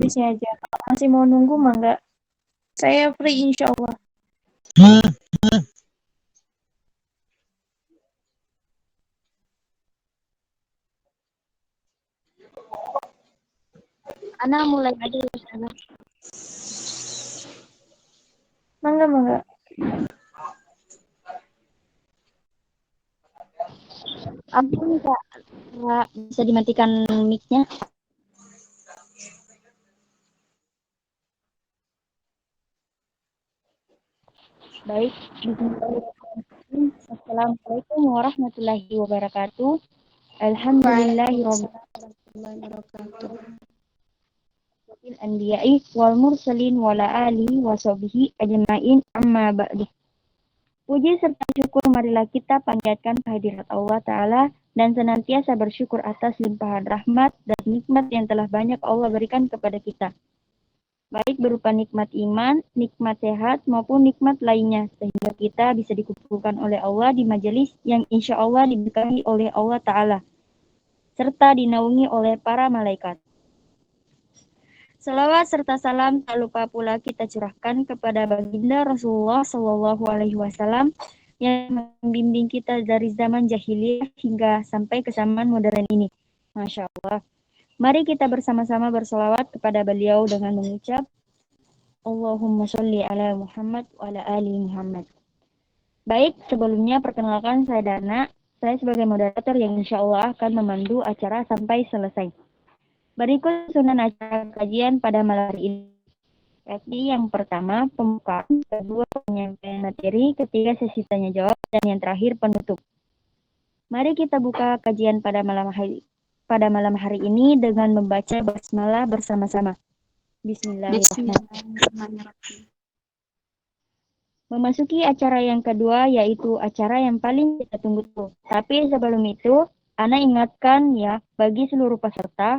majlisnya aja. Kalau masih mau nunggu mangga. Saya free insya Allah. Ana mulai aja ya Ustazah. Mangga. Ampun Kak, bisa dimatikan mic-nya? Baik, bismillahirrahmanirrahim. Assalamualaikum warahmatullahi wabarakatuh. Alhamdulillahirabbil anbiya'i wal mursalin wala alihi wa sahbihi ajma'in amma ba'du. Puji serta syukur marilah kita panjatkan kehadirat Allah Ta'ala dan senantiasa bersyukur atas limpahan rahmat dan nikmat yang telah banyak Allah berikan kepada kita. Baik berupa nikmat iman, nikmat sehat, maupun nikmat lainnya, sehingga kita bisa dikumpulkan oleh Allah di majelis yang insya Allah diberkahi oleh Allah Ta'ala, serta dinaungi oleh para malaikat. Salawat serta salam tak lupa pula kita curahkan kepada baginda Rasulullah SAW yang membimbing kita dari zaman jahiliyah hingga sampai ke zaman modern ini. Masya Allah. Mari kita bersama-sama bersolawat kepada beliau dengan mengucap Allahumma sholli ala Muhammad wa ala ali Muhammad. Baik, sebelumnya perkenalkan saya Dana. Saya sebagai moderator yang insya Allah akan memandu acara sampai selesai. Berikut sunan acara kajian pada malam hari ini. Yakni yang pertama pembukaan, kedua penyampaian materi, ketiga sesi tanya jawab, dan yang terakhir penutup. Mari kita buka kajian pada malam hari ini dengan membaca basmalah bersama-sama. Bismillahirrahmanirrahim. Memasuki acara yang kedua, yaitu acara yang paling kita tunggu. Tapi sebelum itu, Ana ingatkan ya, bagi seluruh peserta,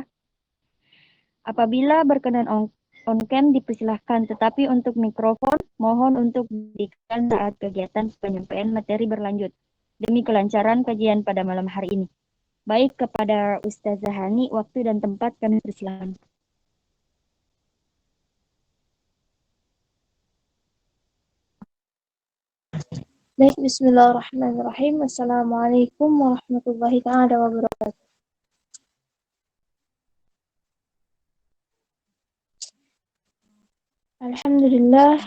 apabila berkenan on-cam dipersilahkan, tetapi untuk mikrofon, mohon untuk diberikan saat kegiatan penyampaian materi berlanjut, demi kelancaran kajian pada malam hari ini. Baik, kepada Ustazah Hani, waktu dan tempat kami persilahkan. Baik, bismillahirrahmanirrahim. Assalamualaikum warahmatullahi ta'ala wabarakatuh. Alhamdulillahi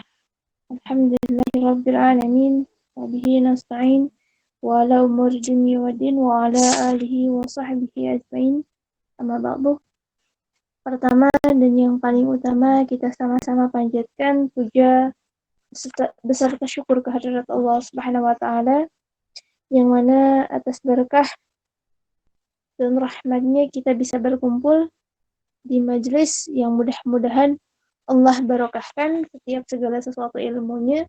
rabbil alamin, wa bihi nasta'in, wa ala umur dunya wa din, wa ala alihi wa sahbihi ajmain. Amma ba'du. Pertama dan yang paling utama, kita sama-sama panjatkan puja beserta syukur kehadirat Allah Subhanahu wa Ta'ala, yang mana atas berkah dan rahmatnya kita bisa berkumpul di majelis yang mudah-mudahan Allah barokahkan setiap segala sesuatu ilmunya.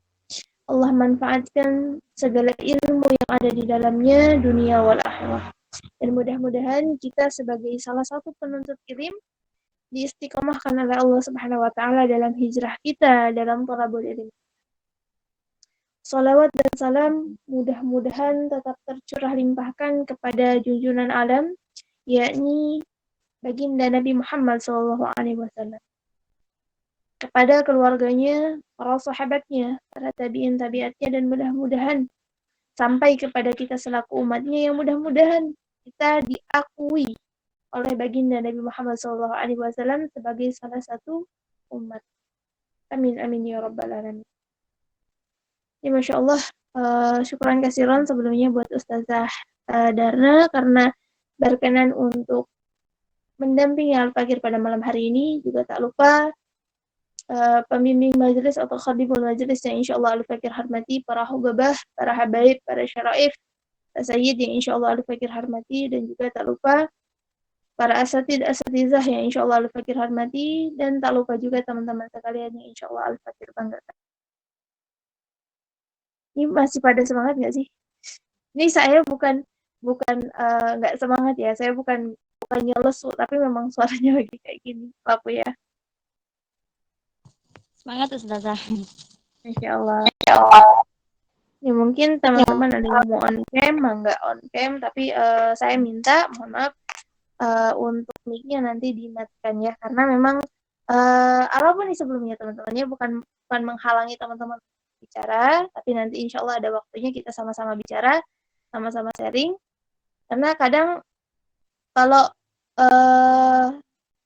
Allah manfaatkan segala ilmu yang ada di dalamnya, dunia wal akhirah. Dan mudah-mudahan kita sebagai salah satu penuntut ilmu diistiqomahkan oleh Allah Subhanahu wa Ta'ala dalam hijrah kita, dalam thalabul ilmi. Salawat dan salam mudah-mudahan tetap tercurah limpahkan kepada junjungan alam, yakni baginda Nabi Muhammad SAW, kepada keluarganya, para sahabatnya, para tabi'in tabi'atnya, dan mudah-mudahan sampai kepada kita selaku umatnya, yang mudah-mudahan kita diakui oleh baginda Nabi Muhammad SAW sebagai salah satu umat. Amin amin ya rabbal alamin. Ya, Masya Allah, syukuran kasiran sebelumnya buat Ustazah Darna karena berkenan untuk mendampingi Al-Fakir pada malam hari ini. Juga tak lupa pembimbing majelis atau khadimul majelis yang insya Allah Al-Fakir hormati, para hubabah, para habaib, para syaraif, sayyid yang insya Allah Al-Fakir hormati, dan juga tak lupa para asatizah yang insya Allah Al-Fakir hormati, dan tak lupa juga teman-teman sekalian yang insya Allah Al-Fakir banggakan. Ini masih pada semangat nggak sih? Ini saya bukan nggak semangat ya, saya bukan lesu, tapi memang suaranya lagi kayak gini, aku ya. Semangat Ustazah. Insya Allah. Ya mungkin teman-teman ada yang mau on cam, nggak on cam, tapi saya minta mohon maaf untuk mic-nya nanti dimatikan ya, karena memang apapun nih sebelumnya teman-temannya, bukan menghalangi teman-teman bicara, tapi nanti insya Allah ada waktunya kita sama-sama bicara, sama-sama sharing. Karena kadang kalau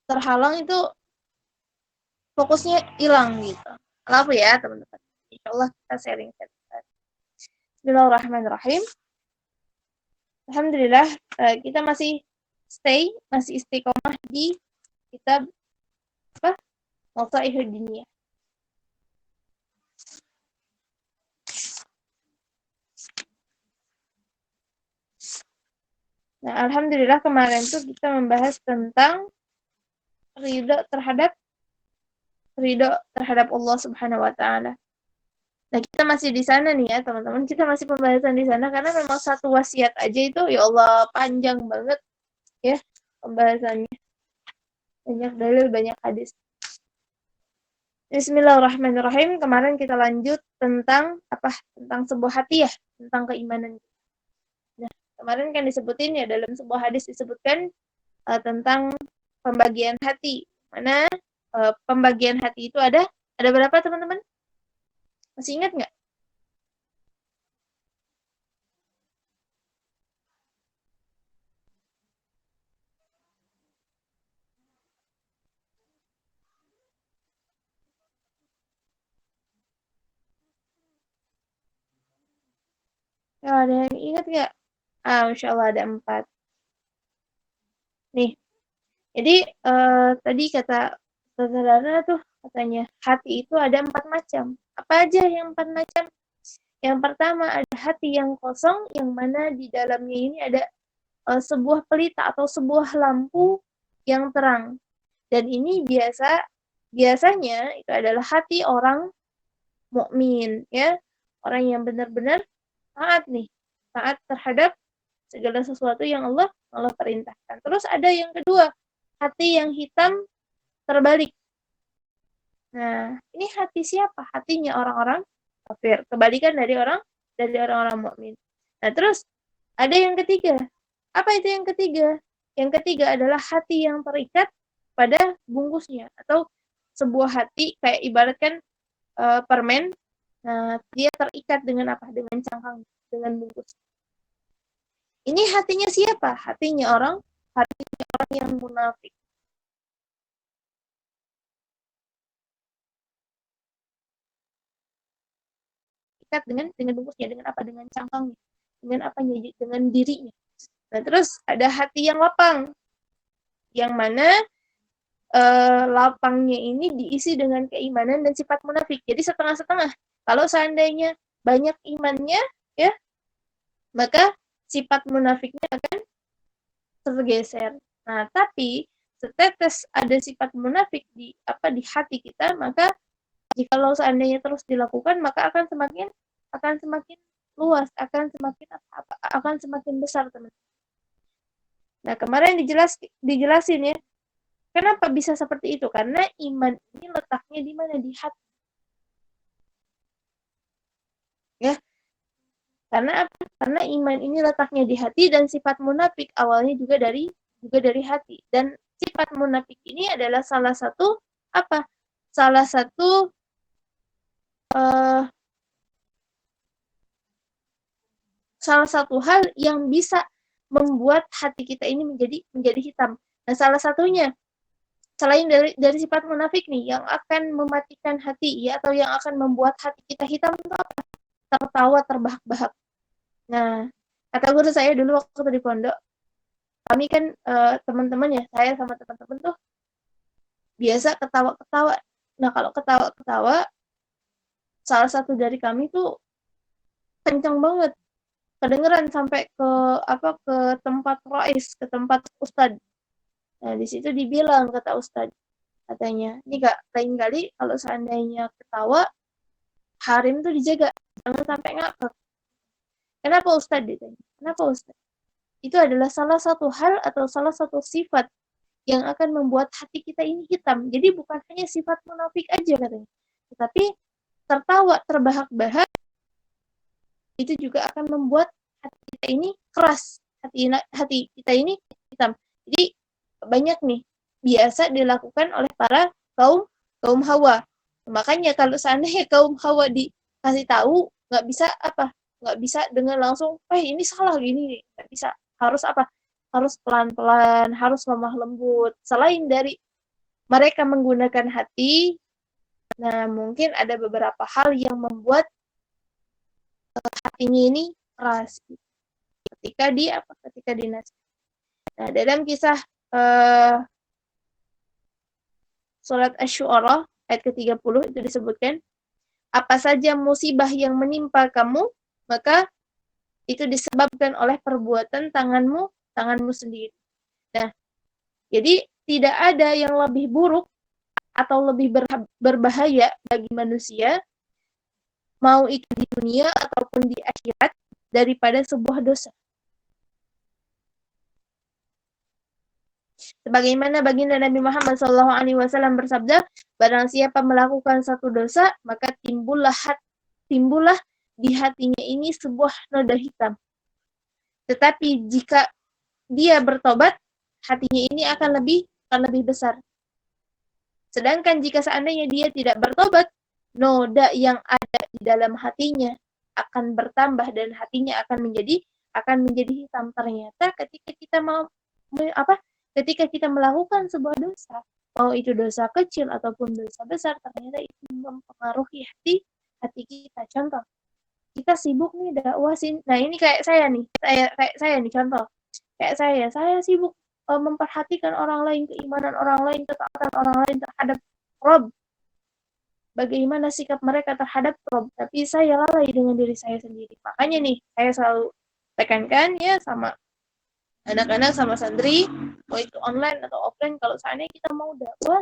terhalang itu fokusnya hilang gitu. Maaf ya teman-teman. Insya Allah kita sharing. Bismillahirrahmanirrahim. Alhamdulillah kita masih istiqomah di kitab Mawaqifud Diniyah. Nah, alhamdulillah kemarin tuh kita membahas tentang ridho terhadap Allah Subhanahu wa taala. Nah, kita masih di sana nih ya, teman-teman. Kita masih pembahasan di sana karena memang satu wasiat aja itu ya Allah panjang banget ya pembahasannya. Banyak dalil, banyak hadis. Bismillahirrahmanirrahim. Kemarin kita lanjut tentang tentang sebuah hati ya, tentang keimanan. Nah, kemarin kan disebutin ya dalam sebuah hadis disebutkan tentang pembagian hati. Mana pembagian hati itu ada berapa teman-teman? Masih ingat nggak? Ya, ada yang ingat nggak? Insya Allah ada 4. Nih, jadi tadi kata saudara tuh katanya hati itu ada 4 macam. Apa aja yang 4 macam? Yang pertama ada hati yang kosong, yang mana di dalamnya ini ada sebuah pelita atau sebuah lampu yang terang. Dan ini biasanya itu adalah hati orang mukmin ya, orang yang benar-benar taat terhadap segala sesuatu yang Allah perintahkan. Terus ada yang kedua, hati yang hitam terbalik. Nah, ini hati siapa? Hatinya orang-orang kafir. Kebalikan dari orang-orang mukmin. Nah, terus ada yang ketiga. Apa itu yang ketiga? Yang ketiga adalah hati yang terikat pada bungkusnya atau sebuah hati kayak ibaratkan permen. Nah, dia terikat dengan apa? Dengan cangkang, dengan bungkus. Ini hatinya siapa? Hatinya orang yang munafik. Ikat dengan bungkusnya, dengan apa? Dengan cangkangnya, dengan apanya? Dengan dirinya. Nah, terus ada hati yang lapang, yang mana lapangnya ini diisi dengan keimanan dan sifat munafik. Jadi setengah-setengah. Kalau seandainya banyak imannya, ya, maka sifat munafiknya akan tergeser. Nah, tapi setetes ada sifat munafik di hati kita, maka jikalau seandainya terus dilakukan, maka akan semakin luas, akan semakin besar, teman. Nah, kemarin dijelasin ya, kenapa bisa seperti itu? Karena iman ini letaknya di mana? Di hati. Ya. Karena apa? Karena iman ini letaknya di hati dan sifat munafik awalnya juga dari hati. Dan sifat munafik ini adalah salah satu hal yang bisa membuat hati kita ini menjadi hitam. Nah, salah satunya selain dari sifat munafik nih yang akan mematikan hati ya, atau yang akan membuat hati kita hitam itu apa? Tertawa terbahak-bahak. Nah, kata guru saya dulu waktu di pondok, kami kan teman-teman ya, saya sama teman-teman tuh biasa ketawa-ketawa. Nah, kalau ketawa-ketawa, salah satu dari kami tuh kencang banget, kedengeran sampai ke tempat rois, ke tempat ustadz. Nah, di situ dibilang kata ustadz, katanya, ini Kak, lain kali kalau seandainya ketawa, harim tuh dijaga, jangan sampai ngakak. Kenapa Ustadz ditanya? Kenapa Ustadz? Itu adalah salah satu hal atau salah satu sifat yang akan membuat hati kita ini hitam. Jadi bukan hanya sifat munafik aja katanya. Tetapi tertawa terbahak-bahak itu juga akan membuat hati kita ini keras. Hati kita ini hitam. Jadi banyak nih biasa dilakukan oleh para kaum Hawa. Makanya kalau seandainya kaum Hawa dikasih tahu, nggak bisa dengan langsung, ini salah gini, nggak bisa. Harus apa? Harus pelan-pelan, harus lemah lembut. Selain dari mereka menggunakan hati, nah mungkin ada beberapa hal yang membuat hatinya ini keras. Ketika dinasihati. Nah, dalam kisah surat Asy-Syu'ara ayat ke-30 itu disebutkan, apa saja musibah yang menimpa kamu, maka itu disebabkan oleh perbuatan tanganmu sendiri. Nah, jadi tidak ada yang lebih buruk atau lebih berbahaya bagi manusia, mau itu di dunia ataupun di akhirat, daripada sebuah dosa. Sebagaimana baginda Nabi Muhammad SAW bersabda, barang siapa melakukan satu dosa, maka timbullah di hatinya ini sebuah noda hitam. Tetapi jika dia bertobat, hatinya ini akan lebih besar. Sedangkan jika seandainya dia tidak bertobat, noda yang ada di dalam hatinya akan bertambah dan hatinya akan menjadi hitam. Ternyata ketika kita melakukan sebuah dosa, mau itu dosa kecil ataupun dosa besar, ternyata itu mempengaruhi hati kita. Contoh, kita sibuk nih dakwah sini. Nah, ini kayak saya nih, contoh. Kayak saya sibuk memperhatikan orang lain, keimanan orang lain, ketaatan orang lain terhadap Rob. Bagaimana sikap mereka terhadap Rob, tapi saya lalai dengan diri saya sendiri. Makanya nih, saya selalu tekankan ya sama anak-anak, sama santri, mau itu online atau offline, kalau seandainya kita mau dakwah,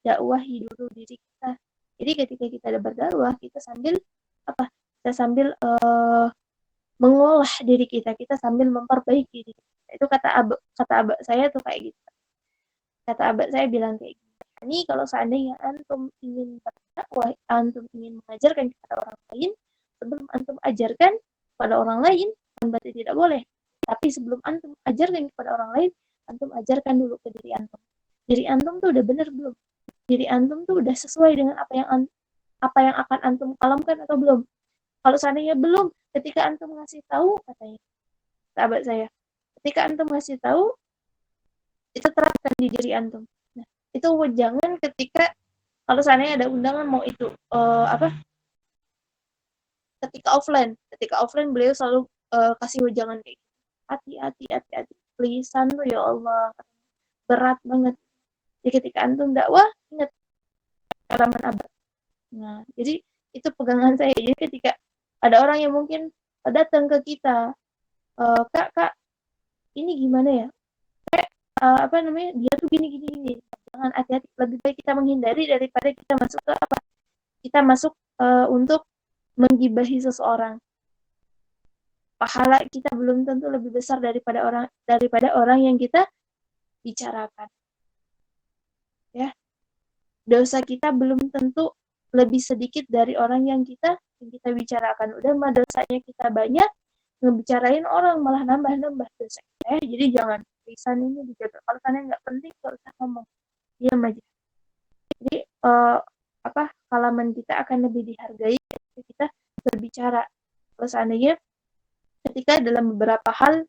dakwahi dulu diri kita. Jadi ketika kita ada berdakwah, kita sambil mengolah diri kita sambil memperbaiki diri kita. Itu kata abah saya tuh kayak gitu. Kata abah saya bilang kayak gitu. Ini kalau seandainya antum ingin berdakwah, antum ingin mengajarkan kepada orang lain, sebelum antum ajarkan kepada orang lain, berarti tidak boleh. Tapi sebelum antum ajarkan kepada orang lain, antum ajarkan dulu ke diri antum. Diri antum tuh udah benar belum? Diri antum tuh udah sesuai dengan apa yang akan antum kalamkan atau belum? Kalau seandainya belum, ketika antum ngasih tahu, katanya sahabat saya, ketika antum ngasih tahu, itu terapkan di diri antum. Nah, itu jangan ketika kalau seandainya ada undangan, mau itu ketika offline beliau selalu kasih wejangan kayak gitu. Hati-hati, lisan tuh ya Allah berat banget. Jadi ketika antum dakwah, ingat pengalaman abad. Nah, jadi itu pegangan saya. Jadi ketika ada orang yang mungkin datang ke kita, kak, ini gimana ya? Dia tuh gini. Jangan, hati-hati. Lebih baik kita menghindari daripada kita masuk ke Kita masuk untuk menggibahi seseorang. Pahala kita belum tentu lebih besar daripada orang yang kita bicarakan. Ya. Dosa kita belum tentu lebih sedikit dari orang yang kita bicarakan. Udah mah dosanya kita banyak, ngebicarain orang malah nambah dosa. Jadi jangan, lisan ini dijaga. Kalau kalian nggak penting, nggak usah ngomong, diam aja. Jadi kalaman kita akan lebih dihargai ketika kita berbicara. Kalau seandainya ketika dalam beberapa hal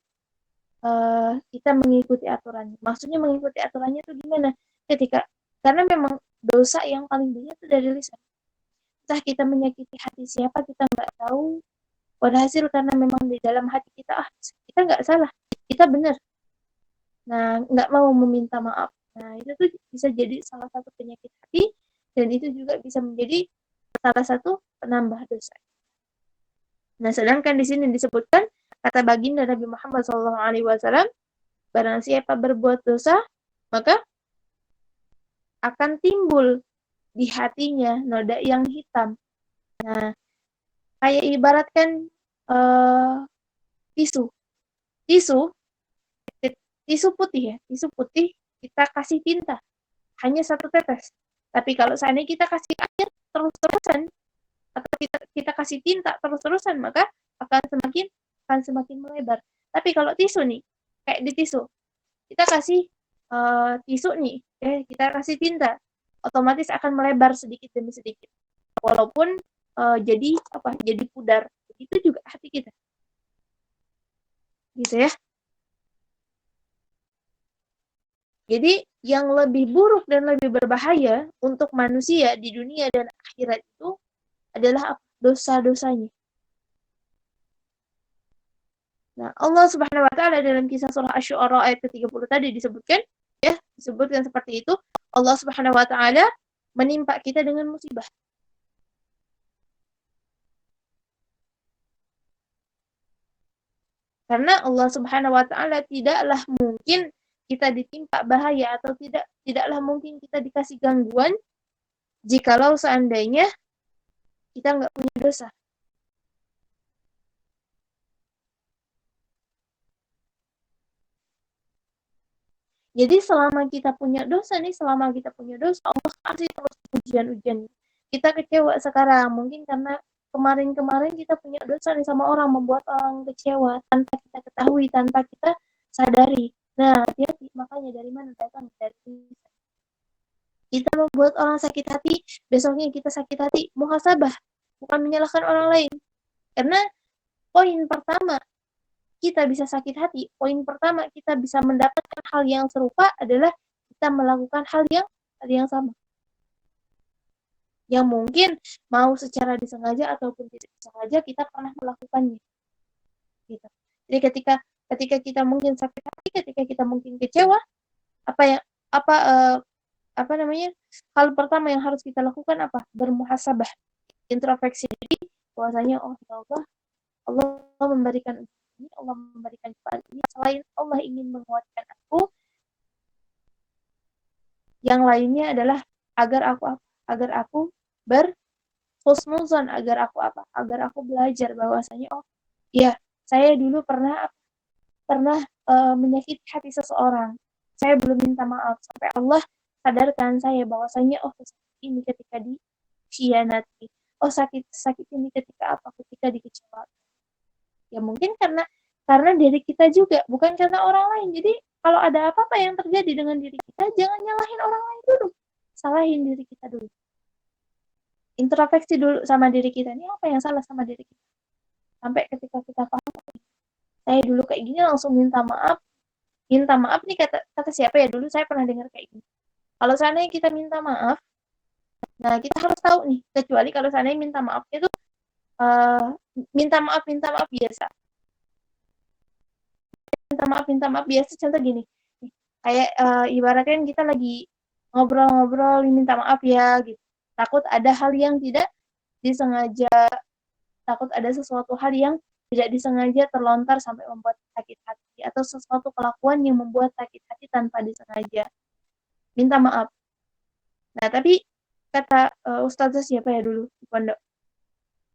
kita mengikuti aturannya. Maksudnya mengikuti aturannya itu gimana? Karena memang dosa yang paling banyak itu dari lisan. Entah kita menyakiti hati siapa, kita nggak tahu. Walhasil karena memang di dalam hati kita nggak salah, kita benar. Nah, nggak mau meminta maaf. Nah, itu tuh bisa jadi salah satu penyakit hati, dan itu juga bisa menjadi salah satu penambah dosa. Nah, sedangkan di sini disebutkan kata baginda Nabi Muhammad SAW, barang siapa berbuat dosa, maka akan timbul di hatinya noda yang hitam. Nah, kayak ibaratkan tisu putih kita kasih tinta hanya 1 tetes. Tapi kalau seandainya kita kasih air terus-terusan, atau kita kasih tinta terus-terusan, maka akan semakin melebar. Tapi kalau tisu nih, kayak di tisu, kita kasih tisu nih kita kasih tinta, otomatis akan melebar sedikit demi sedikit. Walaupun jadi pudar. Itu juga hati kita. Gitu ya. Jadi yang lebih buruk dan lebih berbahaya untuk manusia di dunia dan akhirat itu adalah dosa-dosanya. Nah, Allah Subhanahu wa taala dalam kisah surah Asy-Syu'ara ayat ke-30 tadi disebutkan seperti itu, Allah Subhanahu wa taala menimpa kita dengan musibah. Karena Allah Subhanahu wa taala tidaklah mungkin kita ditimpa bahaya atau tidaklah mungkin kita dikasih gangguan jikalau seandainya kita nggak punya dosa. Jadi selama kita punya dosa, Allah kasih terus ujian-ujian. Kita kecewa sekarang, mungkin karena kemarin-kemarin kita punya dosa nih sama orang, membuat orang kecewa tanpa kita ketahui, tanpa kita sadari. Nah, hati-hati, makanya dari mana datang? Dari kita membuat orang sakit hati, besoknya kita sakit hati, muhasabah, bukan menyalahkan orang lain. Karena poin pertama kita bisa sakit hati, poin pertama kita bisa mendapatkan hal yang serupa adalah kita melakukan hal yang sama. Yang mungkin mau secara disengaja ataupun tidak disengaja kita pernah melakukannya. Gitu. Jadi ketika kita mungkin sakit hati, ketika kita mungkin kecewa, hal pertama yang harus kita lakukan apa? Bermuhasabah, introspeksi diri, bahwasanya Allah memberikan ini, Allah memberikan cobaan ini, selain Allah ingin menguatkan aku, yang lainnya adalah agar aku berhusnuzon, agar aku belajar bahwasanya saya dulu pernah menyakiti hati seseorang, saya belum minta maaf sampai Allah sadarkan saya bahwasanya sakit ini ketika dikhianati, sakit ini ketika dikecewakan. Ya mungkin karena diri kita juga, bukan karena orang lain. Jadi kalau ada apa-apa yang terjadi dengan diri kita, jangan nyalahin orang lain dulu, salahin diri kita dulu. Introspeksi dulu sama diri kita, ini apa yang salah sama diri kita. Sampai ketika kita paham, saya dulu kayak gini, langsung minta maaf. Minta maaf nih kata siapa ya, dulu saya pernah dengar kayak gini. Kalau seandainya kita minta maaf, nah kita harus tahu nih, kecuali kalau seandainya minta maaf itu minta maaf biasa. Minta maaf biasa, contoh gini. Kayak ibaratnya kita lagi ngobrol-ngobrol, minta maaf ya gitu. Takut ada hal yang tidak disengaja, takut ada sesuatu hal yang tidak disengaja terlontar sampai membuat sakit hati, atau sesuatu kelakuan yang membuat sakit hati tanpa disengaja. Minta maaf. Nah, tapi kata ustazah siapa ya dulu di pondok,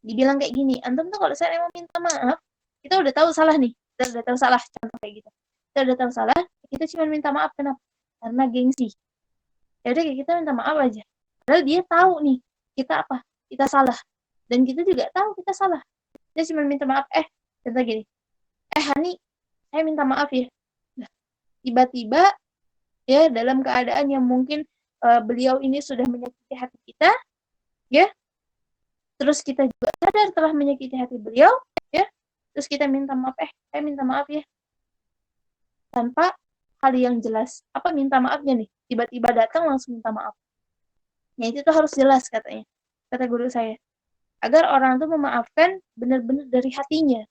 dibilang kayak gini, antum tuh kalau saya mau minta maaf, kita udah tahu salah nih, kita udah tahu salah, contoh kayak gitu. Kita udah tahu salah, kita cuma minta maaf, kenapa? Karena gengsi. Ya udah kita minta maaf aja. Padahal dia tahu nih kita salah, dan kita juga tahu kita salah. Dia cuma minta maaf, contoh gini, Hani, saya minta maaf ya. Nah, tiba-tiba ya dalam keadaan yang mungkin beliau ini sudah menyakiti hati kita, ya. Terus kita juga sadar telah menyakiti hati beliau, ya. Terus kita minta maaf, saya minta maaf ya. Tanpa hal yang jelas. Apa minta maafnya nih? Tiba-tiba datang langsung minta maaf. Ya itu tuh harus jelas katanya. Kata guru saya. Agar orang tuh memaafkan benar-benar dari hatinya.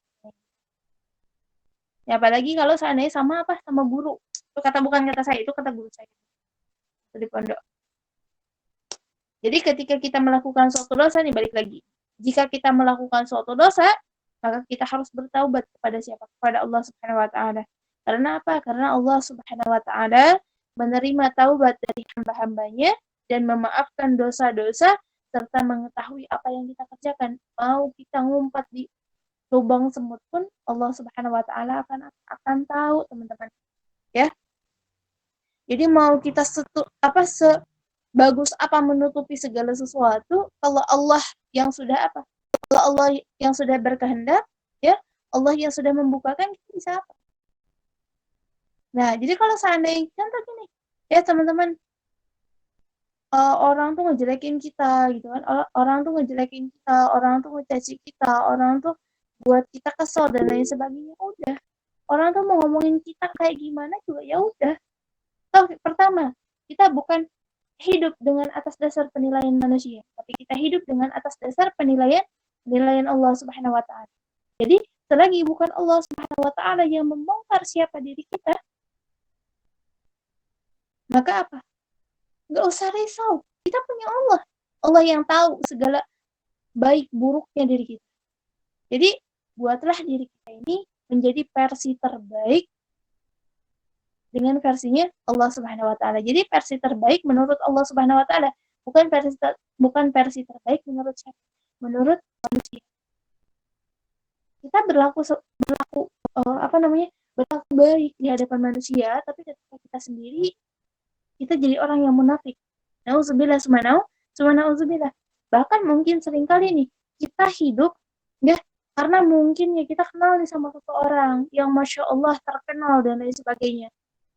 Ya apalagi kalau seandainya sama guru. Itu bukan kata saya, itu kata guru saya. Di pondok. Jadi ketika kita melakukan suatu dosa nih, balik lagi. Jika kita melakukan suatu dosa, maka kita harus bertaubat kepada siapa? Kepada Allah Subhanahu wa taala. Karena apa? Karena Allah Subhanahu wa taala menerima taubat dari hamba-hambanya dan memaafkan dosa-dosa serta mengetahui apa yang kita kerjakan. Mau kita ngumpat di lubang semut pun Allah Subhanahu wa taala akan tahu, teman-teman. Ya. Jadi mau kita bagus apa menutupi segala sesuatu, kalau Allah yang sudah kalau Allah yang sudah berkehendak, ya, Allah yang sudah membukakan, kita bisa apa? Nah, jadi kalau seandainya contoh gini, ya teman-teman, orang tuh ngejelekin kita gitu kan, orang tuh ngejelekin kita, orang tuh ngecaci kita, orang tuh buat kita kesel dan lain sebagainya. Udah, orang tuh mau ngomongin kita kayak gimana juga ya udah. Pertama, kita bukan hidup dengan atas dasar penilaian manusia, tapi kita hidup dengan atas dasar penilaian Allah Subhanahu wa taala. Jadi, selagi bukan Allah Subhanahu wa taala yang membongkar siapa diri kita, maka apa? Nggak usah risau. Kita punya Allah. Allah yang tahu segala baik buruknya diri kita. Jadi, buatlah diri kita ini menjadi versi terbaik dengan versinya Allah Subhanahu wa taala. Jadi versi terbaik menurut Allah Subhanahu wa taala, bukan versi terbaik menurut siapa? Menurut manusia. Kita berlaku baik di hadapan manusia, tapi ketika kita sendiri kita jadi orang yang munafik. Nauzubillah subhanallah. Bahkan mungkin seringkali nih kita hidup ya karena mungkin ya kita kenal nih sama seseorang yang masya Allah terkenal dan lain sebagainya.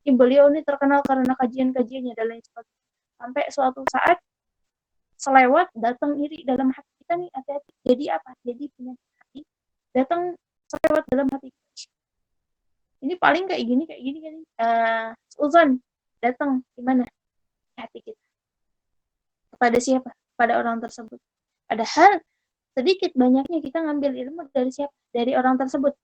Beliau ini terkenal karena kajian-kajiannya dan lain sebagainya. Sampai suatu saat selewat datang iri dalam hati kita nih, hati-hati. Jadi apa? Jadi penyakit hati datang selewat dalam hati kita. Ini paling kayak gini kan. Uzon datang gimana? Hati kita. Kepada siapa? Pada orang tersebut. Padahal sedikit banyaknya kita ngambil ilmu dari siapa? Dari orang tersebut.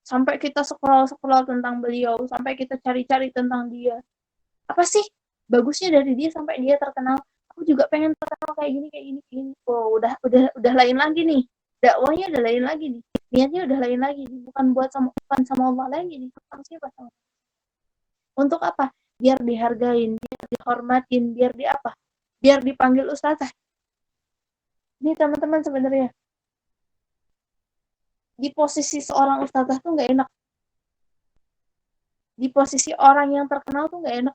Sampai kita scroll tentang beliau, sampai kita cari-cari tentang dia. Apa sih bagusnya dari dia sampai dia terkenal? Aku juga pengen terkenal kayak gini. Oh, udah lain lagi nih. Dakwahnya udah lain lagi nih. Niatnya udah lain lagi nih. Bukan sama Allah lagi nih. Sama siapa? Untuk apa? Biar dihargain, biar dihormatin, biar di apa? Biar dipanggil ustazah. Ini teman-teman sebenarnya di posisi seorang ustazah tuh nggak enak. Di posisi orang yang terkenal tuh nggak enak.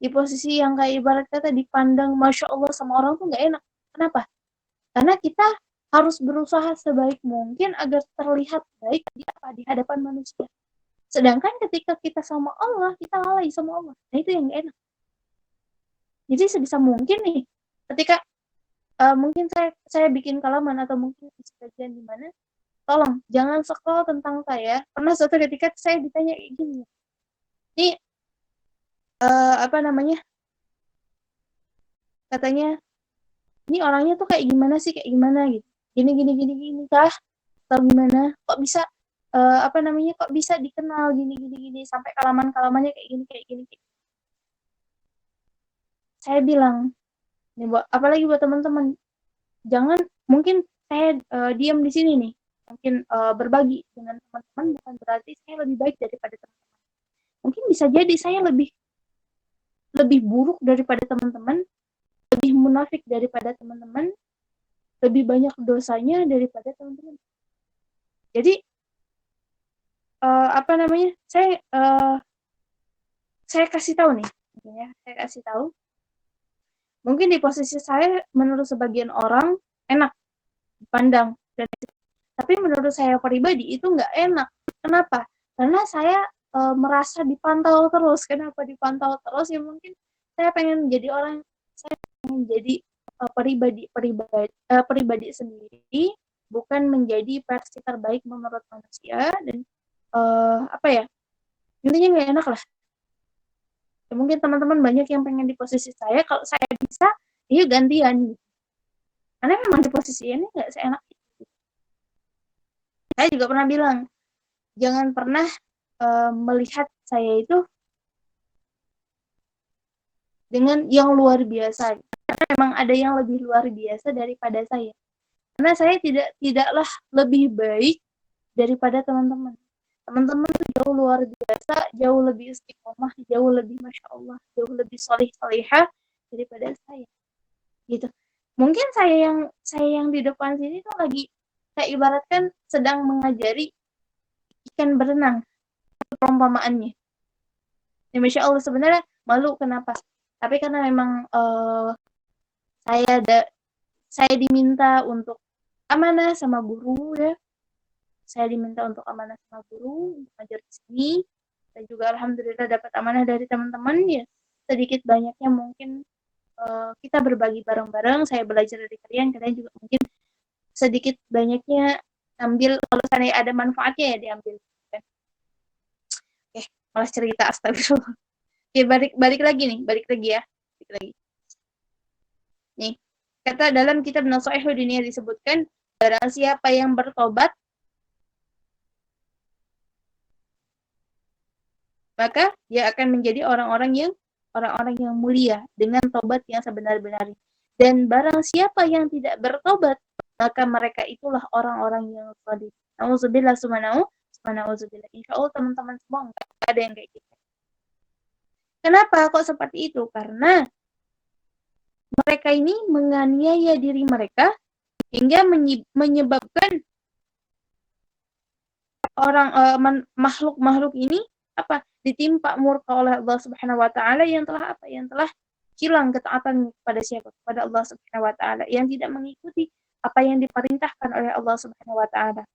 Di posisi yang kayak ibarat kata dipandang Masya Allah sama orang tuh nggak enak. Kenapa? Karena kita harus berusaha sebaik mungkin agar terlihat baik di hadapan manusia. Sedangkan ketika kita sama Allah, kita lalai sama Allah. Nah itu yang nggak enak. Jadi sebisa mungkin nih, ketika mungkin saya bikin kalaman atau mungkin kajian di mana, tolong jangan scroll tentang saya. Pernah suatu ketika saya ditanya kayak gini, ini katanya ini orangnya tuh kayak gimana gitu, gini kah atau gimana, kok bisa kok bisa dikenal gini sampai kalamannya kayak gini. Saya bilang, apalagi buat teman-teman, jangan, mungkin saya diam di sini nih, mungkin berbagi dengan teman-teman bukan berarti saya lebih baik daripada teman-teman. Mungkin bisa jadi saya lebih buruk daripada teman-teman, lebih munafik daripada teman-teman, lebih banyak dosanya daripada teman-teman. Jadi saya kasih tahu nih, mungkin di posisi saya menurut sebagian orang enak dipandang, tapi menurut saya pribadi itu nggak enak. Kenapa? Karena saya merasa dipantau terus. Kenapa dipantau terus? Ya mungkin saya pengen jadi orang, saya pengen jadi pribadi sendiri, bukan menjadi versi terbaik menurut manusia, dan intinya nggak enak lah. Ya, mungkin teman-teman banyak yang pengen di posisi saya. Kalau saya bisa, ya gantian. Karena memang di posisi ini nggak seenak itu. Saya juga pernah bilang, jangan pernah melihat saya itu dengan yang luar biasa. Karena memang ada yang lebih luar biasa daripada saya. Karena saya tidaklah lebih baik daripada teman-teman. Teman-teman itu jauh luar biasa, jauh lebih istiqomah, jauh lebih Masya Allah, jauh lebih solihah daripada saya. Gitu. Mungkin saya yang di depan sini tuh lagi, saya ibaratkan sedang mengajari ikan berenang, perumpamaannya. Ya, Masya Allah, sebenarnya malu kenapa? Tapi karena memang saya diminta untuk amanah sama guru ya. Saya diminta untuk amanah sama guru, untuk ngajar di sini. kita juga alhamdulillah dapat amanah dari teman-teman ya. Sedikit banyaknya mungkin kita berbagi bareng-bareng, saya belajar dari kalian juga mungkin sedikit banyaknya ambil, kalau seandainya ada manfaatnya ya diambil. Oke, malah cerita, astagfirullah. Oke, balik lagi ya. Balik lagi. Nih, kata dalam kitab Nashaihu Diniyah disebutkan, barang siapa yang bertobat, maka dia akan menjadi orang-orang yang mulia dengan tobat yang sebenar-benarnya. Dan barang siapa yang tidak bertobat, maka mereka itulah orang-orang yang zalim. Nauzubillah subhana'udzubillah. Insyaallah teman-teman semua enggak ada yang kayak gitu. Kenapa kok seperti itu? Karena mereka ini menganiaya diri mereka hingga menyebabkan orang makhluk-makhluk ini ditimpa murka oleh Allah Subhanahu wa taala yang telah hilang ketaatan kepada siapa? Kepada Allah Subhanahu wa taala, yang tidak mengikuti apa yang diperintahkan oleh Allah Subhanahu wa taala.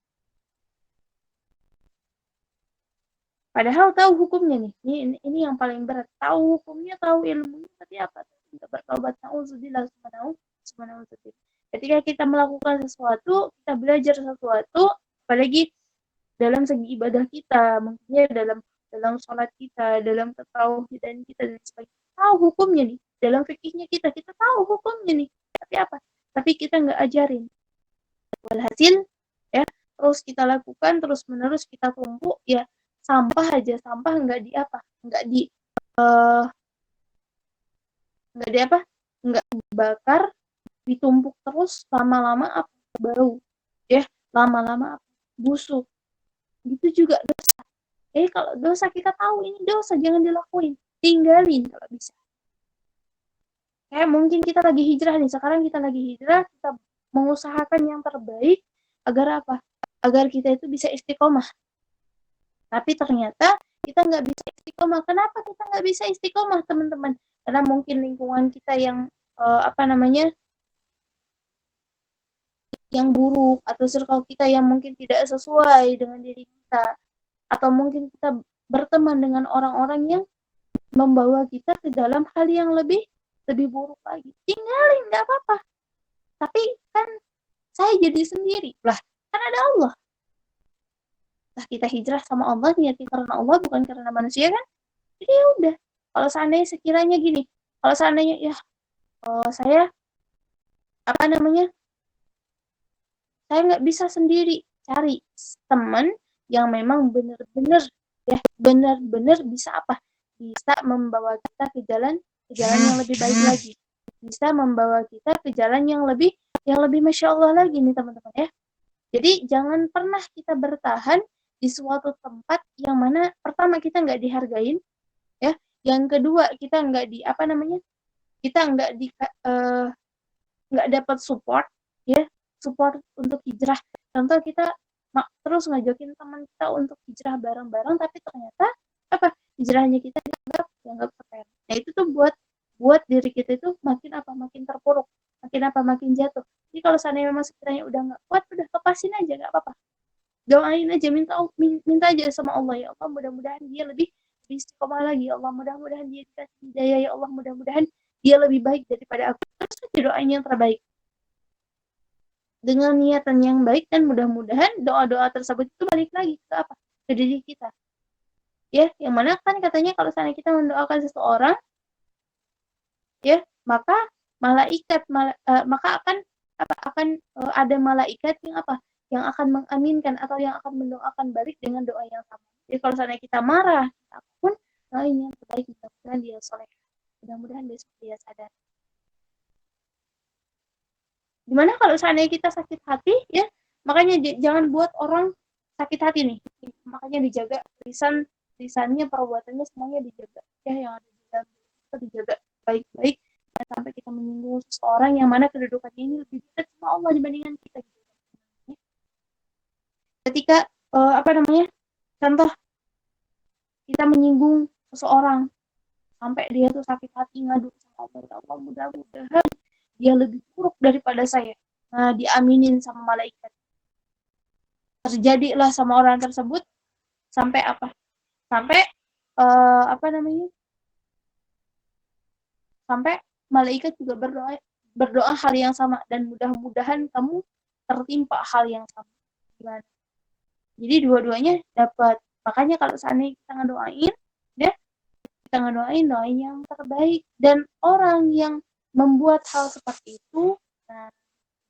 Padahal tahu hukumnya nih. Ini yang paling berat. Tahu hukumnya, tahu ilmunya, tapi apa? Tidak bertobat. Nauzubillah subhanahu. Ketika kita melakukan sesuatu, kita belajar sesuatu, apalagi dalam segi ibadah kita, mungkinnya dalam sholat kita, dalam ketauhidan kita dan sebagainya. Tahu hukumnya nih. Dalam fikihnya kita tahu hukumnya nih. Tapi apa? Tapi kita nggak ajarin. Walhasil, ya, terus kita lakukan, terus menerus kita tumpuk, ya, sampah nggak dibakar, ditumpuk terus, lama-lama bau, ya, lama-lama busuk. Gitu juga dosa. Kalau dosa kita tahu ini dosa, jangan dilakuin, tinggalin kalau bisa. Kayak mungkin kita lagi hijrah nih, sekarang kita lagi hijrah, kita mengusahakan yang terbaik agar apa? Agar kita itu bisa istiqomah. Tapi ternyata kita nggak bisa istiqomah. Kenapa kita nggak bisa istiqomah, teman-teman? Karena mungkin lingkungan kita yang yang buruk, atau circle kita yang mungkin tidak sesuai dengan diri kita, atau mungkin kita berteman dengan orang-orang yang membawa kita ke dalam hal yang lebih buruk lagi. Tinggalin, nggak apa-apa. Tapi kan saya jadi sendiri. Lah, kan ada Allah. Kita hijrah sama Allah, niatnya karena Allah, bukan karena manusia kan? Jadi ya udah. Kalau seandainya sekiranya gini, kalau seandainya saya saya nggak bisa sendiri, cari teman yang memang benar-benar bisa bisa membawa kita ke jalan yang lebih baik lagi, bisa membawa kita ke jalan yang lebih masya Allah lagi nih teman-teman ya. Jadi jangan pernah kita bertahan di suatu tempat yang mana pertama kita nggak dihargain, ya. Yang kedua kita nggak dapat support, ya, support untuk hijrah. Contoh kita terus ngajakin teman kita untuk hijrah bareng-bareng, tapi ternyata hijrahnya kita dianggap keren. Nah itu tuh buat diri kita itu makin terpuruk, makin jatuh. Jadi kalau seandainya memang sekiranya udah nggak kuat, udah lepasin aja, nggak apa-apa. Doain aja, minta aja sama Allah, ya Allah mudah-mudahan dia lebih istiqomah lagi, ya Allah mudah-mudahan dia dikasih hidayah, ya Allah mudah-mudahan dia lebih baik daripada aku. Terus aja doain yang terbaik dengan niatan yang baik, dan mudah-mudahan doa-doa tersebut itu balik lagi ke diri kita, ya. Yang mana kan katanya kalau seandainya kita mendoakan seseorang, ya, maka akan ada malaikat yang akan mengaminkan atau yang akan mendoakan balik dengan doa yang sama. Jadi kalau seandainya kita marah, apapun, doain yang terbaik, mudah-mudahan dia soleh, mudah-mudahan besok dia sadar. Gimana kalau seandainya kita sakit hati, ya, makanya jangan buat orang sakit hati nih. Makanya dijaga lisannya, perbuatannya semuanya dijaga, ya, yang ada di dalam kita dijaga baik-baik, sampai kita menyinggung seseorang yang mana kedudukannya ini lebih dekat sama Allah dibandingkan kita. Ketika contoh kita menyinggung seseorang sampai dia tuh sakit hati ngadu sama Allah, mudah-mudahan dia lebih buruk daripada saya. Nah, diaminin sama malaikat. Terjadilah sama orang tersebut sampai sampai malaikat juga berdoa hal yang sama, dan mudah-mudahan kamu tertimpa hal yang sama. Gimana? Jadi dua-duanya dapat. Makanya kalau seandainya kita ngedoain, ya kita ngedoain doa yang terbaik. Dan orang yang membuat hal seperti itu, nah,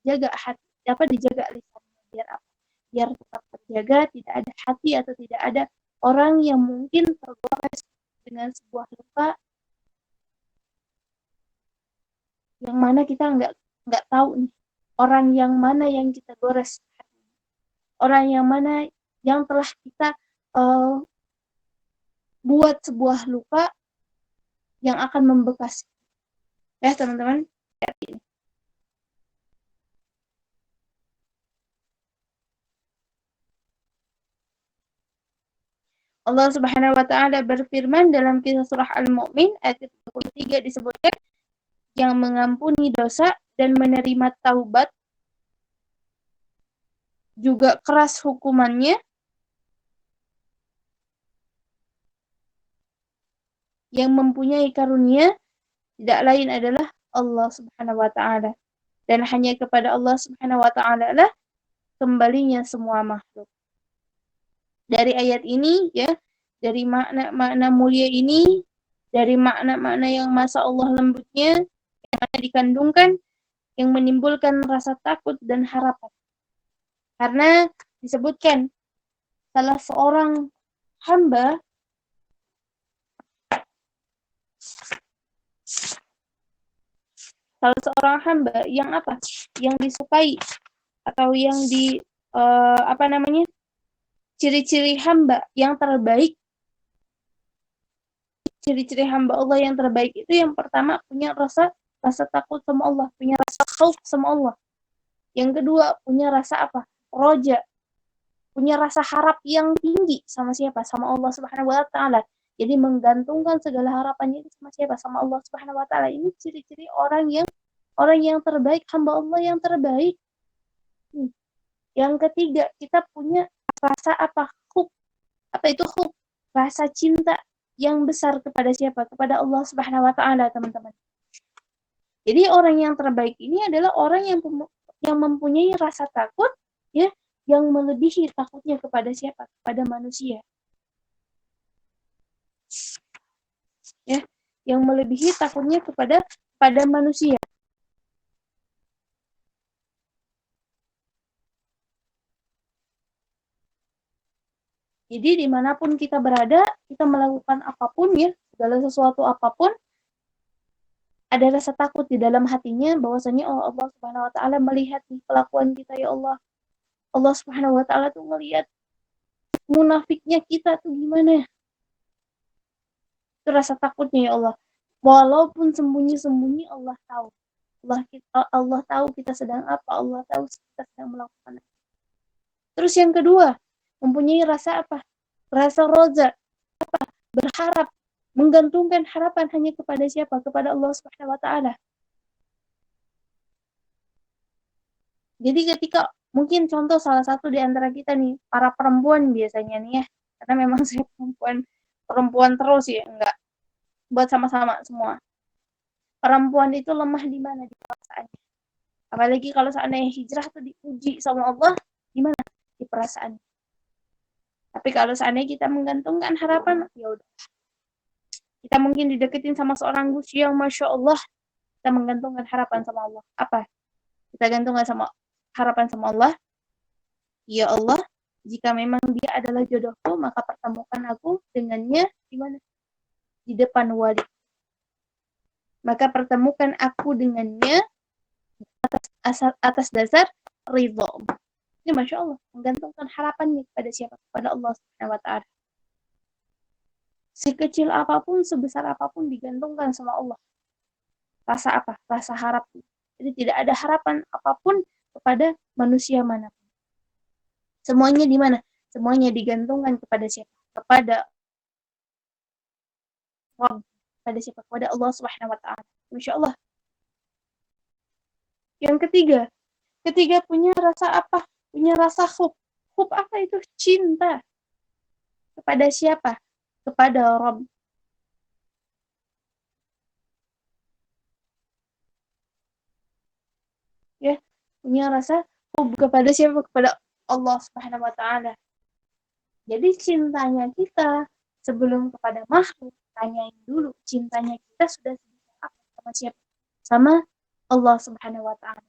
jaga hati, dapat dijaga lisannya, biar apa? Biar tetap terjaga, tidak ada hati atau tidak ada orang yang mungkin tergores dengan sebuah luka yang mana kita nggak tahu nih, orang yang mana yang kita gores, orang yang mana yang telah kita buat sebuah luka yang akan membekas. Ya teman-teman, Allah Subhanahu wa taala berfirman dalam kisah surah Al-Mu'min ayat 33 disebutkan, yang mengampuni dosa dan menerima taubat, juga keras hukumannya, yang mempunyai karunia tidak lain adalah Allah Subhanahu wa taala, dan hanya kepada Allah Subhanahu wa taala lah kembalinya semua makhluk. Dari ayat ini, ya, dari makna-makna mulia ini, dari makna-makna yang Masya Allah lembutnya yang ada dikandungkan, yang menimbulkan rasa takut dan harapan. Karena disebutkan salah seorang hamba yang apa? Yang disukai atau yang ciri-ciri hamba yang terbaik. Ciri-ciri hamba Allah yang terbaik itu yang pertama punya rasa takut sama Allah, punya rasa khauf sama Allah. Yang kedua punya rasa apa? Roja, punya rasa harap yang tinggi sama siapa? Sama Allah Subhanahu wa taala. Jadi menggantungkan segala harapannya itu sama siapa? Sama Allah Subhanahu wa taala. Ini ciri-ciri orang yang terbaik, hamba Allah yang terbaik. Yang ketiga, kita punya rasa apa? Hub. Apa itu hub? Rasa cinta yang besar kepada siapa? Kepada Allah Subhanahu wa taala, teman-teman. Jadi orang yang terbaik ini adalah orang yang mempunyai rasa takut, ya, yang melebihi takutnya kepada siapa? Kepada manusia. Ya, yang melebihi takutnya kepada manusia. Jadi dimanapun kita berada, kita melakukan apapun, ya, segala sesuatu apapun, ada rasa takut di dalam hatinya bahwasanya Allah Subhanahu wa taala melihat kelakuan kita, ya Allah. Allah Subhanahu wa taala tuh melihat munafiknya kita tuh gimana. Itu rasa takutnya, ya Allah. Walaupun sembunyi-sembunyi Allah tahu. Allah tahu kita sedang apa, Allah tahu kita sedang melakukan apa. Terus yang kedua, mempunyai rasa apa? Rasa roza. Apa? Berharap, menggantungkan harapan hanya kepada siapa? Kepada Allah Subhanahu wa taala. Jadi ketika mungkin contoh salah satu di antara kita nih, para perempuan biasanya nih, ya. Karena memang saya perempuan terus, ya, enggak buat sama-sama semua. Perempuan itu lemah di mana? Di perasaannya. Apalagi kalau seandainya hijrah tuh diuji sama Allah, gimana? Di perasaan. Tapi kalau seandainya kita menggantungkan harapan, ya udah. Kita mungkin dideketin sama seorang gus yang Masya Allah, kita menggantungkan harapan sama Allah. Apa? Kita gantungkan sama harapan sama Allah. Ya Allah, jika memang dia adalah jodohku, maka pertemukan aku dengannya di mana? Di depan wali. Maka pertemukan aku dengannya atas dasar ridho. Ini Masya Allah, menggantungkan harapannya kepada siapa? Kepada Allah Subhanahu wa taala. Sekecil apapun, sebesar apapun digantungkan sama Allah. Rasa apa? Rasa harap. Jadi tidak ada harapan apapun kepada manusia manapun. Semuanya di mana? Semuanya digantungkan kepada siapa? Kepada Rabb. Kepada siapa? Kepada Allah Subhanahu wa taala. Masya Allah. Yang ketiga punya rasa apa? Punya rasa hub. Hub apa itu? Cinta. Kepada siapa? kepada Rabb. Ya, punya rasa hub kepada siapa? Kepada Allah Subhanahu wa taala. Jadi cintanya kita sebelum kepada makhluk, tanyain dulu cintanya kita sudah sebesar apa sama siapa? Sama Allah Subhanahu wa taala.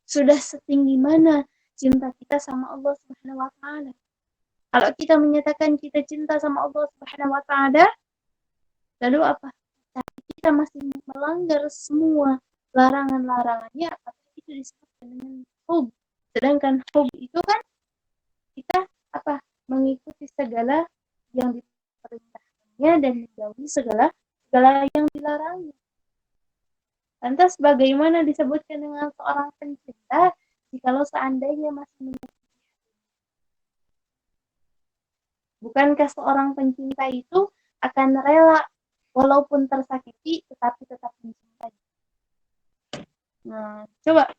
Sudah setinggi mana cinta kita sama Allah Subhanahu wa taala? Kalau kita menyatakan kita cinta sama Allah Subhanahu wa taala, lalu apa? Tapi kita masih melanggar semua larangan-larangannya, apa itu disebut dengan hub. Sedangkan hub itu kan kita apa? Mengikuti segala yang diperintahkannya dan menjauhi segala yang dilarangnya. Lantas bagaimana disebutkan dengan seorang pencinta jikalau seandainya masih menyakiti? Bukankah seorang pencinta itu akan rela walaupun tersakiti tetapi tetap mencintai? Nah, coba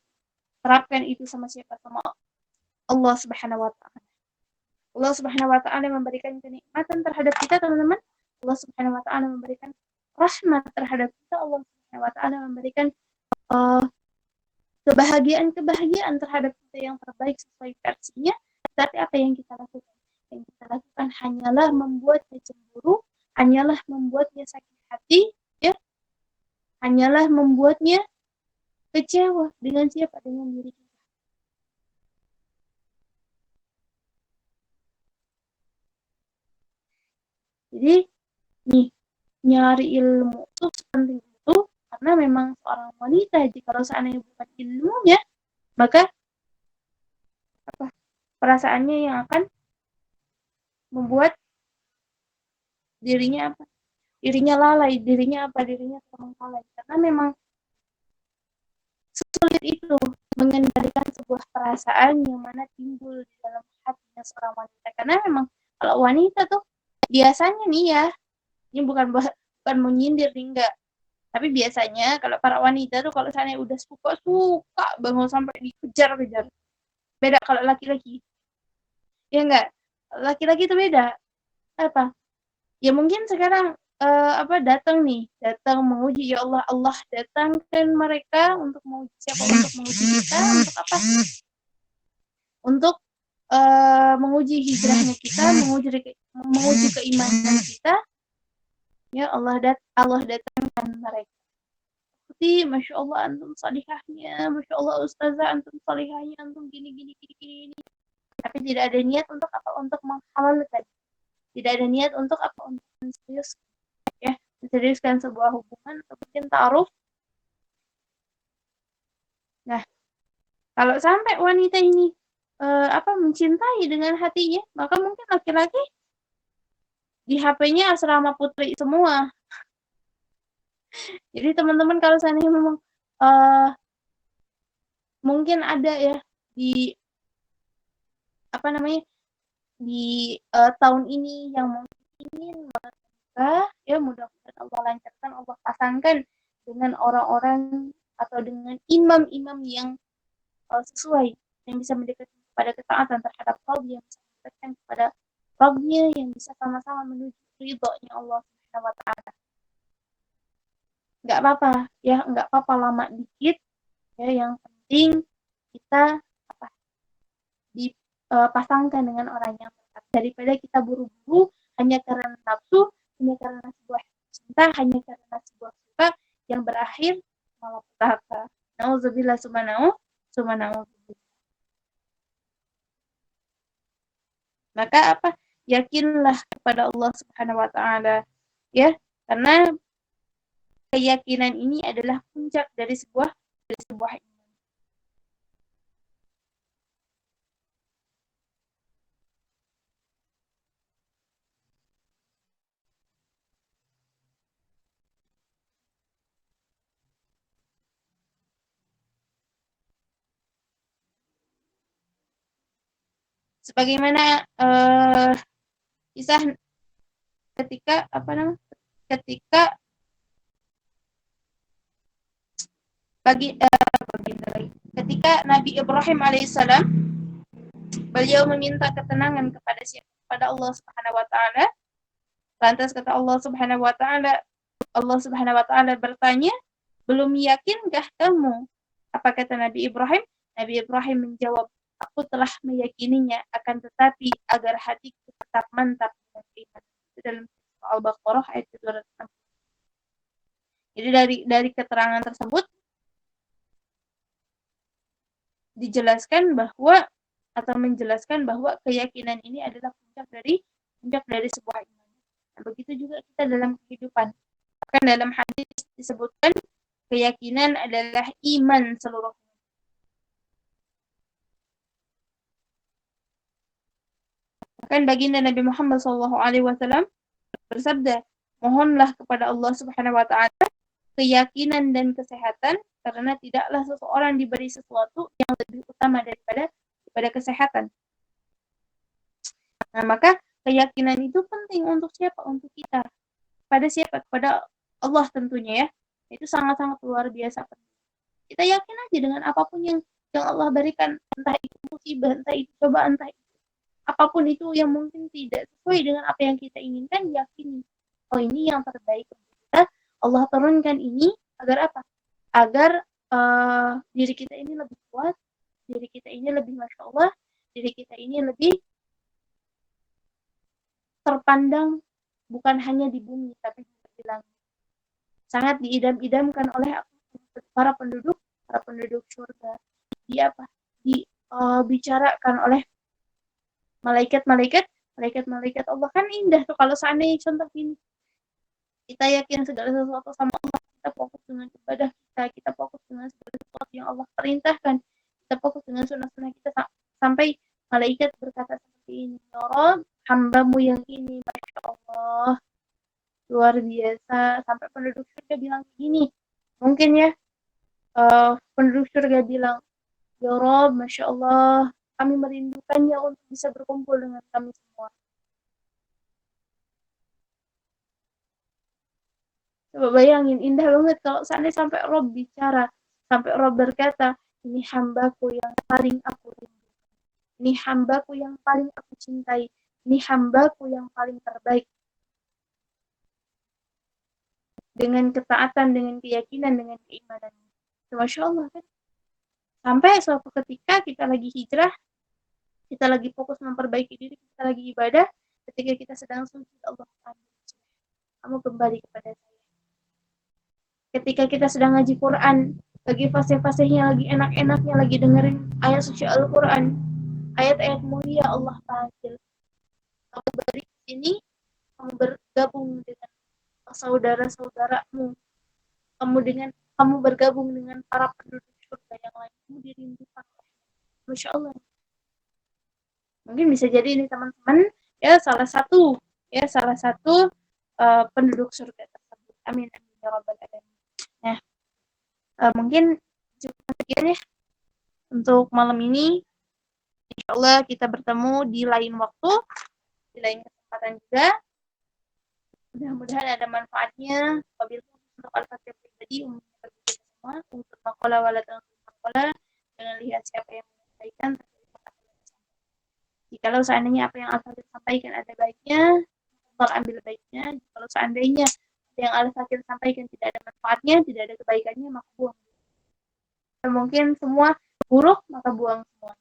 terapkan itu sama siapa? Sama Allah Subhanahu wa taala. Allah Subhanahu wa taala memberikan kenikmatan terhadap kita, teman-teman. Allah Subhanahu wa taala memberikan rahmat terhadap kita. Allah Subhanahu wa taala memberikan kebahagiaan terhadap kita yang terbaik sesuai versinya. Tapi apa yang kita lakukan? Yang kita lakukan hanyalah membuatnya cemburu, hanyalah membuatnya sakit hati, ya, hanyalah membuatnya kecewa dengan siapa? Dengan diri kita. Jadi nih, nyari ilmu itu sepenting itu karena memang seorang wanita jika seandainya bukan ilmunya, maka apa perasaannya yang akan membuat dirinya apa? Dirinya lalai, dirinya terbengkalai. Karena memang sulit itu mengendalikan sebuah perasaan yang mana timbul di dalam hatinya seorang wanita. Karena memang kalau wanita tuh biasanya nih ya, ini bukan menyindir nih, enggak. Tapi biasanya kalau para wanita tuh kalau misalnya udah suka banget sampai dikejar-kejar. Beda kalau laki-laki. Ya enggak? Laki-laki itu beda. Apa? Ya mungkin sekarang datang menguji, ya Allah, datangkan mereka untuk menguji siapa? Untuk menguji kita, untuk apa? Untuk menguji hijrahnya kita, menguji keimanan kita. Ya Allah datangkan mereka. Seperti Masya Allah antum salihahnya, Masya Allah ustazah antum salihahnya, antum gini. Tapi tidak ada niat untuk apa? Untuk menghalalkan. Tidak ada niat untuk apa? Untuk menseriuskan sebuah hubungan atau mungkin ta'aruf. Nah, kalau sampai wanita ini mencintai dengan hatinya, maka mungkin laki-laki di HP-nya asrama putri semua. Jadi teman-teman kalau seandainya memang mungkin ada ya di di tahun ini yang mungkin ingin menikah, ya mudah-mudahan Allah lancarkan, Allah pasangkan dengan orang-orang atau dengan imam-imam yang sesuai, yang bisa mendekatkan kepada ketaatan terhadap Rabb, yang bisa mendekatkan kepada Rabbnya, yang bisa sama-sama menuju ridhonya Allah Subhanahu wa taala. Nggak apa-apa lama dikit, ya, yang penting kita dipasangkan dengan orang yang tepat, daripada kita buru-buru hanya karena nafsu, hanya karena sebuah cinta, hanya karena sebuah suka yang berakhir malapetaka. Nauzubillah subhanahu. Maka yakinlah kepada Allah Subhanahu wa taala, ya, karena keyakinan ini adalah puncak dari sebuah iman. Sebagaimana kisah ketika ketika Nabi Ibrahim alaihissalam Beliau meminta ketenangan kepada siapa? Kepada Allah Subhanahu wa taala. Lantas kata Allah Subhanahu wa taala bertanya, "Belum yakinkah kamu?" Apa kata Nabi Ibrahim? Nabi Ibrahim menjawab, "Aku telah meyakininya, akan tetapi agar hatiku tetap mantap dengan iman." Itu dalam Al-Baqarah ayat 260. Jadi dari keterangan tersebut dijelaskan bahwa atau menjelaskan bahwa keyakinan ini adalah puncak dari sebuah iman. Nah, begitu juga kita dalam kehidupan. Bahkan dalam hadis disebutkan keyakinan adalah iman seluruhnya. Bahkan baginda Nabi Muhammad SAW bersabda, "Mohonlah kepada Allah Subhanahu wa taala keyakinan dan kesehatan, karena tidaklah seseorang diberi sesuatu yang lebih utama daripada kesehatan." Nah, maka keyakinan itu penting untuk siapa? Untuk kita. Pada siapa? Kepada Allah tentunya ya. Itu sangat-sangat luar biasa penting. Kita yakin aja dengan apapun yang Allah berikan, entah itu musibah, entah itu cobaan, entah itu apapun itu yang mungkin tidak sesuai dengan apa yang kita inginkan, yakini. Oh, ini yang terbaik untuk kita. Allah turunkan ini agar apa? Agar diri kita ini lebih kuat, diri kita ini lebih Masya Allah, diri kita ini lebih terpandang bukan hanya di bumi tapi juga di langit. Sangat diidam-idamkan oleh para penduduk surga. Dia apa? Dibicarakan oleh malaikat-malaikat Allah. Kan indah tuh kalau seandainya contoh ini. Kita yakin segala sesuatu sama Allah, kita fokus dengan ibadah kita fokus dengan segala sesuatu yang Allah perintahkan, kita fokus dengan sunnah-sunnah kita sampai malaikat berkata seperti ini, "Ya Rabb, hambamu yang ini, Masya Allah, luar biasa." Sampai penduduk surga bilang begini, mungkin ya, penduduk surga bilang, "Ya Rabb, Masya Allah, kami merindukannya untuk bisa berkumpul dengan kami semua." Coba bayangin, indah banget kalau seandainya sampai Rob bicara, sampai Rob berkata, "Ini hambaku yang paling aku rindu. Ini hambaku yang paling aku cintai. Ini hambaku yang paling terbaik." Dengan ketaatan, dengan keyakinan, dengan keimanan. Masya Allah kan. Sampai suatu ketika kita lagi hijrah, kita lagi fokus memperbaiki diri, kita lagi ibadah, ketika kita sedang sujud, Allah kamu kembali kepada saya. Ketika kita sedang ngaji Quran, lagi fasih-fasihnya, lagi enak-enaknya, lagi dengerin ayat suci Al-Quran, ayat-ayat mulia Allah panggil. Kamu balik ke sini, kamu bergabung dengan saudara-saudaramu, kamu bergabung dengan para penduduk surga yang lain, kamu dirindukan. Masya Allah. Mungkin bisa jadi ini teman-teman ya salah satu penduduk surga tersebut. Amin amin ya rabbal alamin. Nah, mungkin cukup sekian ya untuk malam ini. Insya Allah kita bertemu di lain waktu, di lain kesempatan juga. Mudah-mudahan ada manfaatnya. Wabil untuk al-fatihah pribadi umumnya bagi kita semua, untuk makola walatan makola, dengan lihat siapa yang menyampaikan. Jikalau seandainya apa yang al-fatihah sampaikan ada baiknya, Allah ambil baiknya. Kalau seandainya yang al-fatihah sampaikan tidak ada manfaatnya, tidak ada kebaikannya, maka buang. Mungkin semua buruk, maka buang semua.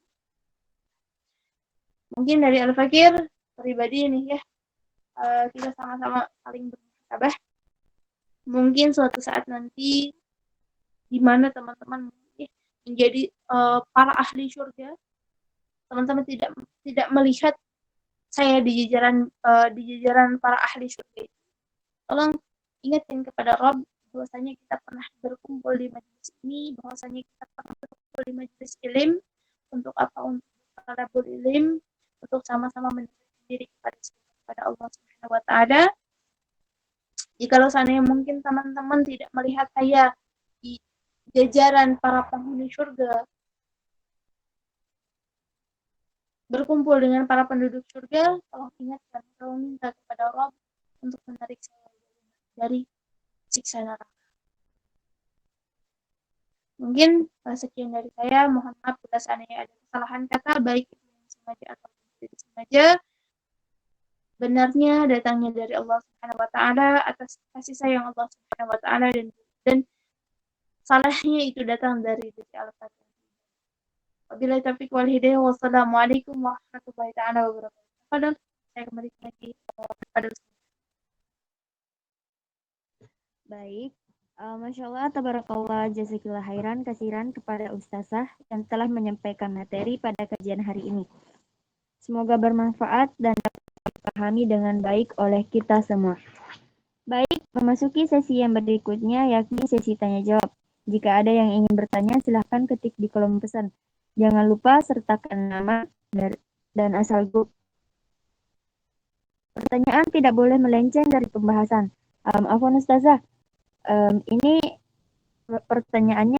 Mungkin dari Al-Fakir pribadi nih ya, kita sama-sama saling bersahabat. Mungkin suatu saat nanti di mana teman-teman menjadi para ahli surga, teman-teman tidak melihat saya di jajaran para ahli surga itu. Tolong ingatkan kepada Rabb bahwasanya kita pernah berkumpul di majelis ini, bahwasanya kita pernah berkumpul di majelis ilmu. Untuk apa? Untuk talabul ilm, untuk sama-sama mendekatkan diri kepada Allah Subhanahu wa taala. Jikalau seandainya mungkin teman-teman tidak melihat saya di jajaran para penghuni surga, berkumpul dengan para penduduk surga, tolong ingatkan, tolong minta kepada Allah untuk menarik saya dari siksa neraka. Mungkin sekian dari saya. Mohon maaf bila seandainya ada kesalahan kata, baik itu yang disengaja atau tidak disengaja, benarnya datangnya dari Allah Subhanahu wa taala atas kasih sayang Allah Subhanahu wa taala, dan salahnya itu datang dari diri Al-Fatihah. Wabillahi taufiq wal hidayah. Wassalamualaikum warahmatullahi taala wabarakatuh. Padahal saya kembali lagi kepada Baik, Masya Allah, tabarakallah, jazakillah khairan, kasiran kepada Ustazah yang telah menyampaikan materi pada kajian hari ini. Semoga bermanfaat dan dapat dipahami dengan baik oleh kita semua. Baik, memasuki sesi yang berikutnya yakni sesi tanya jawab. Jika ada yang ingin bertanya, silahkan ketik di kolom pesan. Jangan lupa sertakan nama dan asal grup. Pertanyaan tidak boleh melenceng dari pembahasan. Afwan Ustazah, ini pertanyaannya